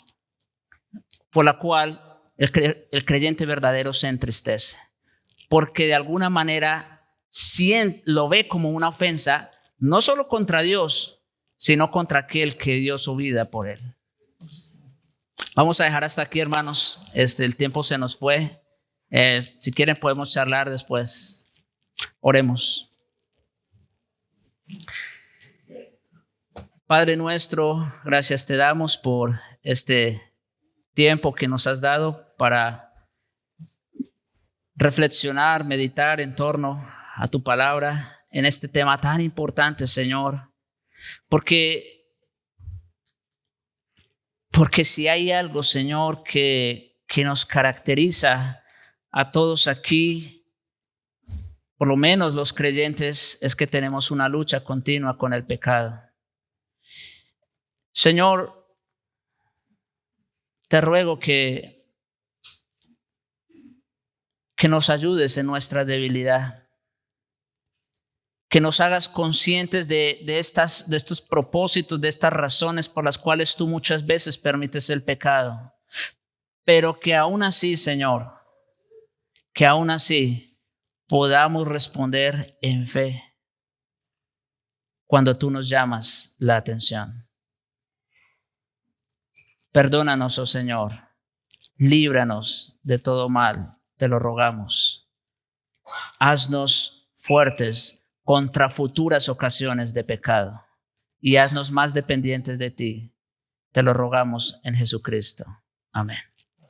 por la cual el creyente verdadero se entristece, porque de alguna manera lo ve como una ofensa, no solo contra Dios, sino contra aquel que dio su vida por él. Vamos a dejar hasta aquí, hermanos. El tiempo se nos fue. Si quieren podemos charlar después. Oremos. Padre nuestro, gracias te damos por este tiempo que nos has dado para reflexionar, meditar en torno a tu palabra en este tema tan importante, Señor. Porque si hay algo, Señor, que nos caracteriza a todos aquí, por lo menos los creyentes, es que tenemos una lucha continua con el pecado. Señor, te ruego que nos ayudes en nuestra debilidad, que nos hagas conscientes de estos propósitos, de estas razones por las cuales tú muchas veces permites el pecado, pero que aún así, Señor, que aún así podamos responder en fe cuando tú nos llamas la atención. Perdónanos, oh Señor, líbranos de todo mal, te lo rogamos. Haznos fuertes contra futuras ocasiones de pecado y haznos más dependientes de ti. Te lo rogamos en Jesucristo. Amén.